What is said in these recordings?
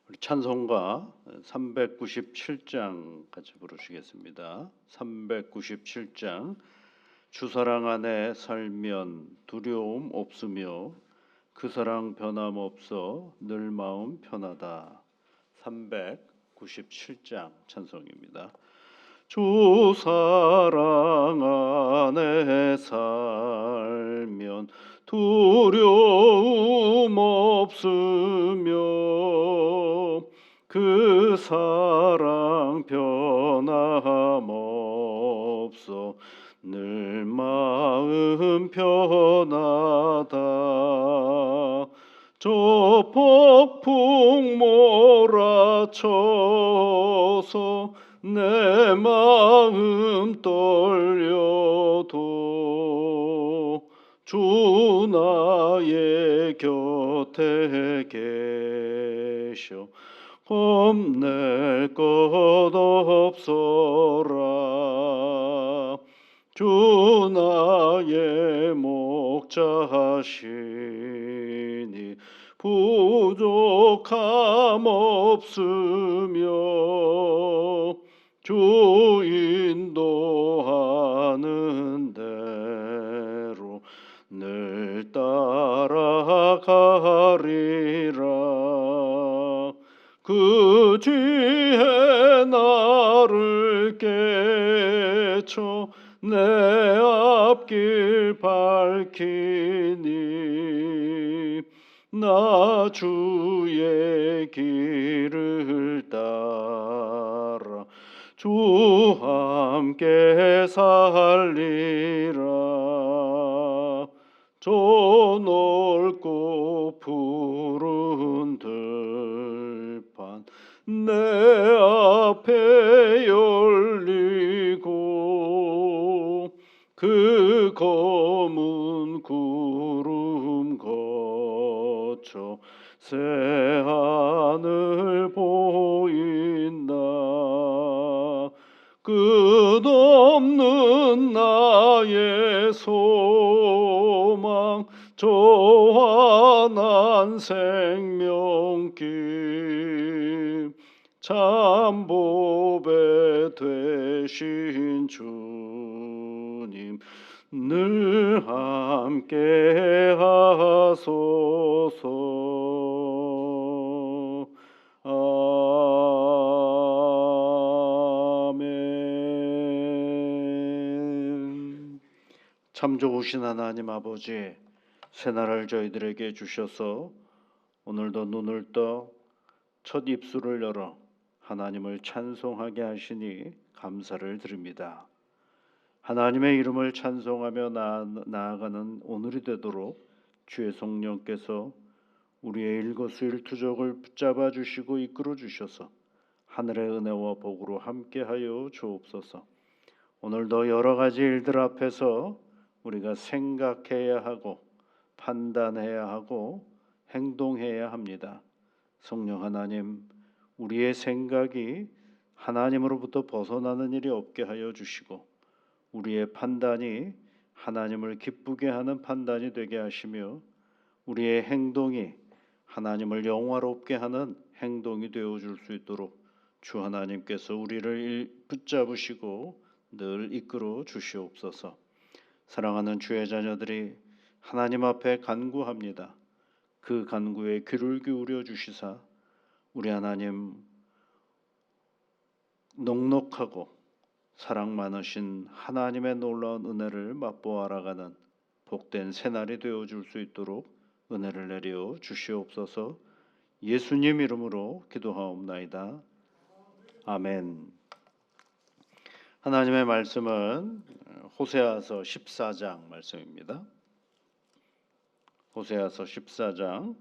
우리 찬송가 397장 같이 부르시겠습니다. 397장 주 사랑 안에 살면 두려움 없으며 그 사랑 변함없어 늘 마음 편하다. 397장 찬송입니다. 주 사랑 안에 살면 두려움 없으며 그 사랑 변함없어 늘 마음 편하다. 저 폭풍 몰아쳐서 내 마음 떨려도 주 나의 곁에 계셔 겁낼 것 없어라. 주 나의 목자시니 부족함 없으며 주 인도하는 대로 늘 따라가리라. 그 뒤에 나를 깨쳐 내 앞길 밝히니 나 주의 길을 따라 주 함께 살리라. 저 넓고 푸른 들판 내 앞에 열리고 그 검은 구름 거쳐 새하늘 보인다. 끝없는 나의 소망 저 환한 생명길 참 보배 되신 주님 늘 함께 하소서. 아멘. 참 좋으신 하나님 아버지, 새날을 저희들에게 주셔서 오늘도 눈을 떠 첫 입술을 열어 하나님을 찬송하게 하시니 감사를 드립니다. 하나님의 이름을 찬송하며 나아가는 오늘이 되도록 주의 성령께서 우리의 일거수일투족을 붙잡아 주시고 이끌어 주셔서 하늘의 은혜와 복으로 함께하여 주옵소서. 오늘도 여러 가지 일들 앞에서 우리가 생각해야 하고 판단해야 하고 행동해야 합니다. 성령 하나님, 우리의 생각이 하나님으로부터 벗어나는 일이 없게 하여 주시고 우리의 판단이 하나님을 기쁘게 하는 판단이 되게 하시며 우리의 행동이 하나님을 영화롭게 하는 행동이 되어줄 수 있도록 주 하나님께서 우리를 붙잡으시고 늘 이끌어 주시옵소서. 사랑하는 주의 자녀들이 하나님 앞에 간구합니다. 그 간구에 귀를 기울여 주시사 우리 하나님 넉넉하고 사랑 많으신 하나님의 놀라운 은혜를 맛보아 알아가는 복된 새날이 되어줄 수 있도록 은혜를 내려 주시옵소서. 예수님 이름으로 기도하옵나이다. 아멘. 하나님의 말씀은 호세아서 14장 말씀입니다. 호세아서 14장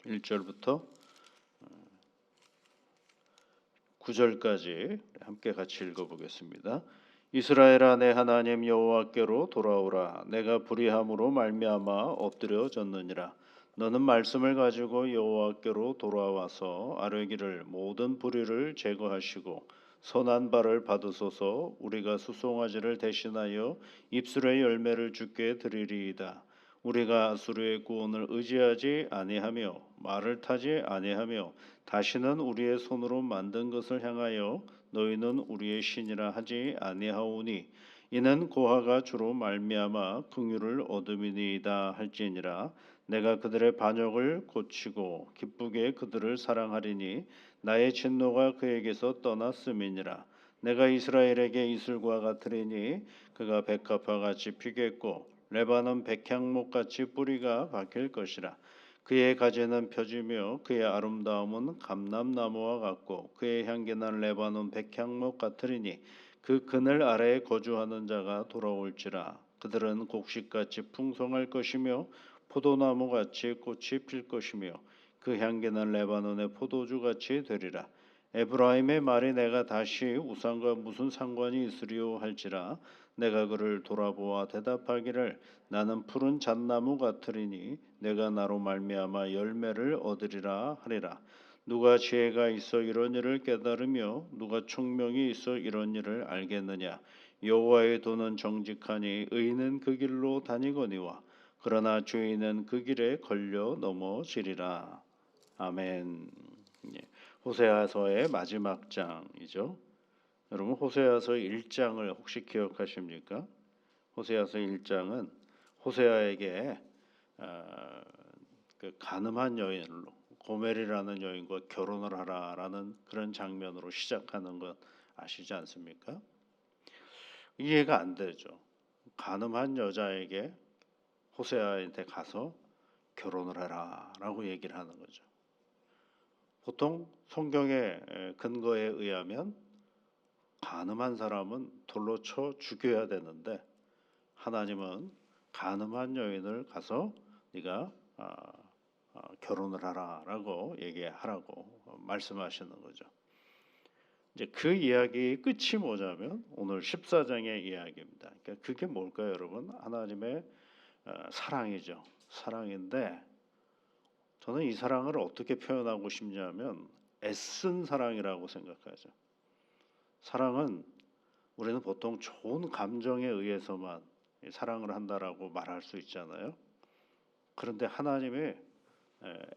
1절부터 9절까지 함께 같이 읽어보겠습니다. 이스라엘아, 내 하나님 여호와께로 돌아오라. 내가 불의함으로 말미암아 엎드려졌느니라. 너는 말씀을 가지고 여호와께로 돌아와서 아뢰기를 모든 불의를 제거하시고 선한 발을 받으소서. 우리가 수송아지를 대신하여 입술의 열매를 주께 드리리이다. 우리가 아수르의 구원을 의지하지 아니하며 말을 타지 아니하며 다시는 우리의 손으로 만든 것을 향하여 너희는 우리의 신이라 하지 아니하오니 이는 고아가 주로 말미암아 긍휼을 얻음이니이다 할지니라. 내가 그들의 반역을 고치고 기쁘게 그들을 사랑하리니 나의 진노가 그에게서 떠났음이니라. 내가 이스라엘에게 이슬과 같으리니 그가 백합화 같이 피겠고 레바논 백향목 같이 뿌리가 박힐 것이라. 그의 가지는 펴지며 그의 아름다움은 감람나무와 같고 그의 향기는 레바논 백향목 같으리니 그 그늘 아래에 거주하는 자가 돌아올지라. 그들은 곡식같이 풍성할 것이며 포도나무같이 꽃이 필 것이며 그 향기는 레바논의 포도주같이 되리라. 에브라임의 말이 내가 다시 우상과 무슨 상관이 있으리요 할지라. 내가 그를 돌아보아 대답하기를 나는 푸른 잣나무 같으리니 내가 나로 말미암아 열매를 얻으리라 하리라. 누가 지혜가 있어 이런 일을 깨달으며 누가 총명이 있어 이런 일을 알겠느냐. 여호와의 도는 정직하니 의인은 그 길로 다니거니와 그러나 죄인은 그 길에 걸려 넘어지리라. 아멘. 예. 호세아서의 마지막 장이죠. 여러분 호세아서 1장을 혹시 기억하십니까? 호세아서 1장은 호세아에게 그 가늠한 여인으로 고멜이라는 여인과 결혼을 하라라는 그런 장면으로 시작하는 것 아시지 않습니까? 이해가 안 되죠. 가늠한 여자에게 호세아한테 가서 결혼을 해라라고 얘기를 하는 거죠. 보통 성경의 근거에 의하면 간음한 사람은 돌로 쳐 죽여야 되는데 하나님은 간음한 여인을 가서 네가 결혼을 하라라고 얘기하라고 말씀하시는 거죠. 이제 그 이야기 끝이 뭐냐면 오늘 14장의 이야기입니다. 그러니까 그게 뭘까요, 여러분? 하나님의 사랑이죠. 사랑인데 저는 이 사랑을 어떻게 표현하고 싶냐면 애쓴 사랑이라고 생각하죠. 사랑은 우리는 보통 좋은 감정에 의해서만 사랑을 한다라고 말할 수 있잖아요. 그런데 하나님이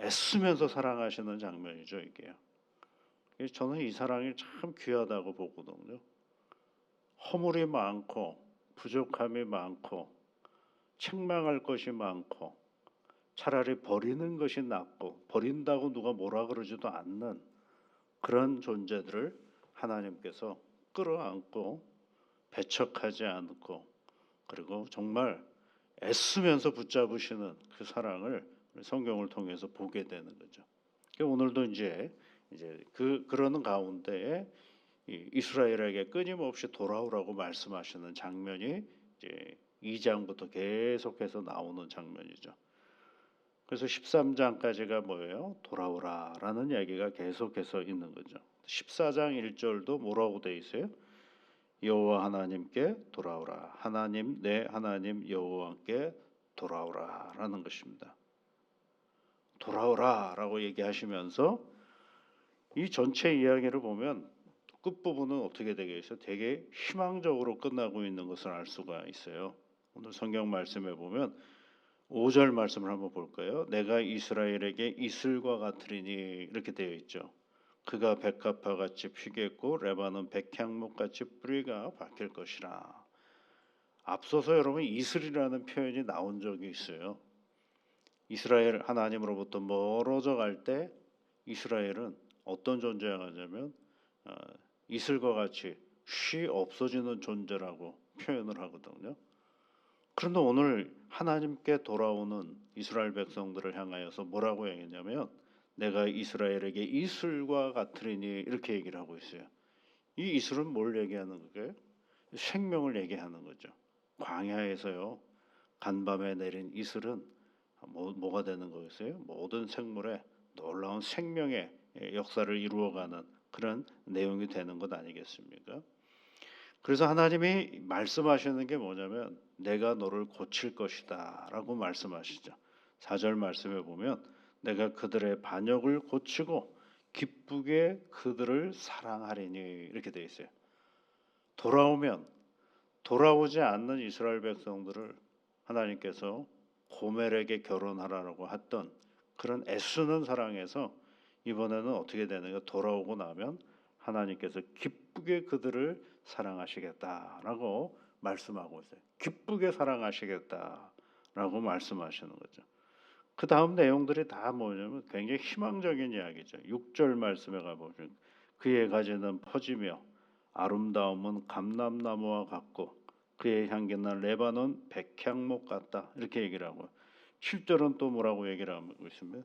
애쓰면서 사랑하시는 장면이죠, 이게요. 저는 이 사랑이 참 귀하다고 보거든요. 허물이 많고 부족함이 많고 책망할 것이 많고 차라리 버리는 것이 낫고 버린다고 누가 뭐라 그러지도 않는 그런 존재들을 하나님께서 끌어안고 배척하지 않고 그리고 정말 애쓰면서 붙잡으시는 그 사랑을 성경을 통해서 보게 되는 거죠. 오늘도 이제 그러는 가운데에 이스라엘에게 끊임없이 돌아오라고 말씀하시는 장면이 이제 2장부터 계속해서 나오는 장면이죠. 그래서 13장까지가 뭐예요? 돌아오라라는 얘기가 계속해서 있는 거죠. 14장 1절도 뭐라고 돼 있어요? 여호와 하나님께 돌아오라. 하나님 내 하나님 여호와께 돌아오라라는 것입니다. 돌아오라라고 얘기하시면서 이 전체 이야기를 보면 끝부분은 어떻게 되겠어요? 되게 희망적으로 끝나고 있는 것을 알 수가 있어요. 오늘 성경 말씀에 보면 5절 말씀을 한번 볼까요? 내가 이스라엘에게 이슬과 같으리니 이렇게 되어 있죠. 그가 백합화 같이 피겠고 레바논 백향목 같이 뿌리가 박힐 것이라. 앞서서 여러분 이슬이라는 표현이 나온 적이 있어요. 이스라엘 하나님으로부터 멀어져 갈 때 이스라엘은 어떤 존재가 되냐면 이슬과 같이 쉬 없어지는 존재라고 표현을 하거든요. 그런데 오늘 하나님께 돌아오는 이스라엘 백성들을 향하여서 뭐라고 얘기했냐면 내가 이스라엘에게 이슬과 같으리니 이렇게 얘기를 하고 있어요. 이 이슬은 뭘 얘기하는 거예요? 생명을 얘기하는 거죠. 광야에서요 간밤에 내린 이슬은 뭐가 되는 거겠어요? 모든 생물의 놀라운 생명의 역사를 이루어가는 그런 내용이 되는 것 아니겠습니까? 그래서 하나님이 말씀하시는 게 뭐냐면 내가 너를 고칠 것이다 라고 말씀하시죠. 4절 말씀에 보면 내가 그들의 반역을 고치고 기쁘게 그들을 사랑하리니 이렇게 되어 있어요. 돌아오면 돌아오지 않는 이스라엘 백성들을 하나님께서 고멜에게 결혼하라고 했던 그런 애쓰는 사랑에서 이번에는 어떻게 되는가, 돌아오고 나면 하나님께서 기쁘게 그들을 사랑하시겠다라고 말씀하고 있어요. 기쁘게 사랑하시겠다라고 말씀하시는 거죠. 그 다음 내용들이 다 뭐냐면 굉장히 희망적인 이야기죠. 6절 말씀에 가보면 그의 가지는 퍼지며 아름다움은 감람나무와 같고 그의 향기는 레바논 백향목 같다, 이렇게 얘기를 하고, 7절은 또 뭐라고 얘기를 하고 있으면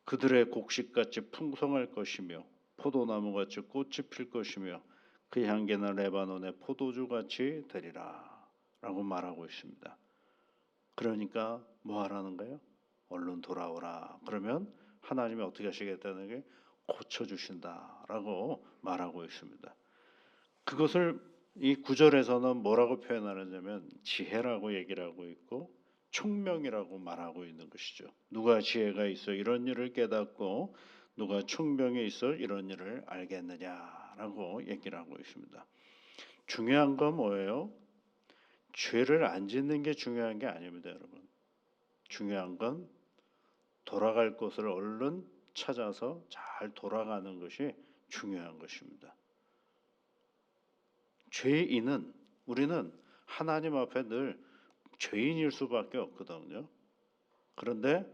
그들의 곡식같이 풍성할 것이며 포도나무같이 꽃이 필 것이며 그 향기는 레바논의 포도주같이 되리라 라고 말하고 있습니다. 그러니까 뭐 하라는 거예요? 얼른 돌아오라. 그러면 하나님이 어떻게 하시겠다는 게 고쳐주신다라고 말하고 있습니다. 그것을 이 구절에서는 뭐라고 표현하느냐면 지혜라고 얘기를 하고 있고 총명이라고 말하고 있는 것이죠. 누가 지혜가 있어 이런 일을 깨닫고 누가 총명이 있어 이런 일을 알겠느냐라고 얘기를 하고 있습니다. 중요한 건 뭐예요? 죄를 안 짓는 게 중요한 게 아닙니다, 여러분. 중요한 건 돌아갈 곳을 얼른 찾아서 잘 돌아가는 것이 중요한 것입니다. 죄인은, 우리는 하나님 앞에 늘 죄인일 수밖에 없거든요. 그런데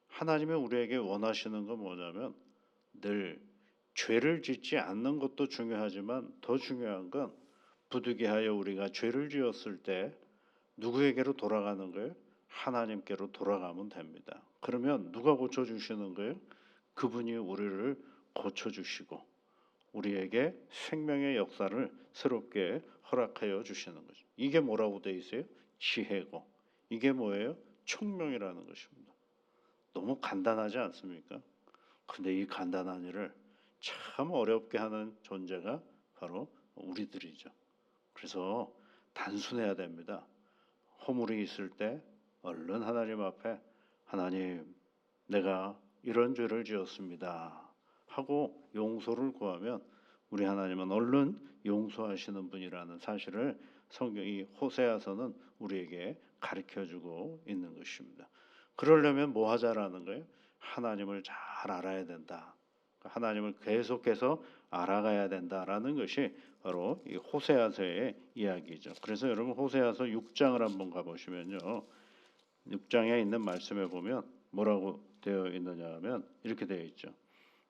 하나님이 우리에게 원하시는 건 뭐냐면 늘 죄를 짓지 않는 것도 중요하지만 더 중요한 건 부득이하여 우리가 죄를 지었을 때 누구에게로 돌아가는 거예요? 하나님께로 돌아가면 됩니다. 그러면 누가 고쳐주시는 거예요? 그분이 우리를 고쳐주시고 우리에게 생명의 역사를 새롭게 허락하여 주시는 거죠. 이게 뭐라고 돼 있어요? 지혜고, 이게 뭐예요? 총명이라는 것입니다. 너무 간단하지 않습니까? 근데 이 간단한 일을 참 어렵게 하는 존재가 바로 우리들이죠. 그래서 단순해야 됩니다. 허물이 있을 때 얼른 하나님 앞에 하나님, 내가 이런 죄를 지었습니다 하고 용서를 구하면 우리 하나님은 얼른 용서하시는 분이라는 사실을 성경이 호세아서는 우리에게 가르쳐주고 있는 것입니다. 그러려면 뭐 하자라는 거예요? 하나님을 잘 알아야 된다. 하나님을 계속해서 알아가야 된다라는 것이 바로 이 호세아서의 이야기죠. 그래서 여러분 호세아서 6장을 한번 가보시면요, 6장에 있는 말씀에 보면 뭐라고 되어 있느냐 하면 이렇게 되어 있죠.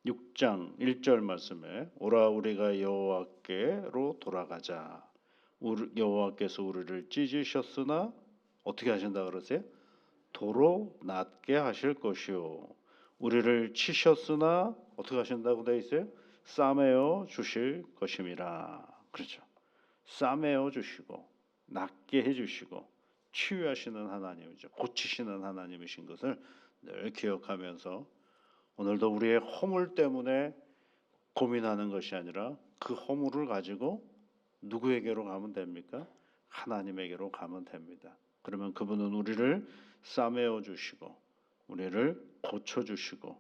6장 1절 말씀에 오라 우리가 여호와께로 돌아가자. 여호와께서 우리를 찢으셨으나 어떻게 하신다 그러세요? 도로 낫게 하실 것이요. 우리를 치셨으나 어떻게 하신다고 되어 있어요? 싸매어 주실 것임이라. 그렇죠. 싸매어 주시고 낫게 해주시고 치유하시는 하나님이죠. 고치시는 하나님이신 것을 늘 기억하면서 오늘도 우리의 허물 때문에 고민하는 것이 아니라 그 허물을 가지고 누구에게로 가면 됩니까? 하나님에게로 가면 됩니다. 그러면 그분은 우리를 싸매어 주시고 우리를 고쳐 주시고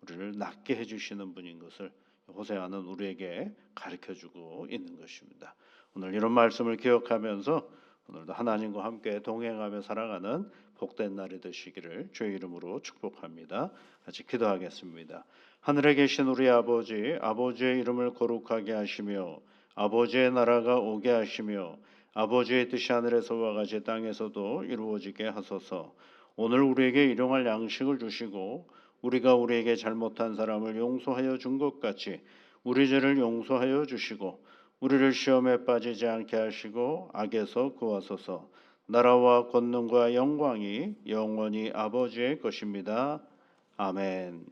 우리를 낫게 해 주시는 분인 것을 호세아는 우리에게 가르쳐 주고 있는 것입니다. 오늘 이런 말씀을 기억하면서 오늘도 하나님과 함께 동행하며 살아가는 복된 날이 되시기를 주의 이름으로 축복합니다. 같이 기도하겠습니다. 하늘에 계신 우리 아버지, 아버지의 이름을 거룩하게 하시며 아버지의 나라가 오게 하시며 아버지의 뜻이 하늘에서와 같이 땅에서도 이루어지게 하소서. 오늘 우리에게 일용할 양식을 주시고 우리가 우리에게 잘못한 사람을 용서하여 준 것 같이 우리 죄를 용서하여 주시고 우리를 시험에 빠지지 않게 하시고 악에서 구하소서. 나라와 권능과 영광이 영원히 아버지의 것입니다. 아멘.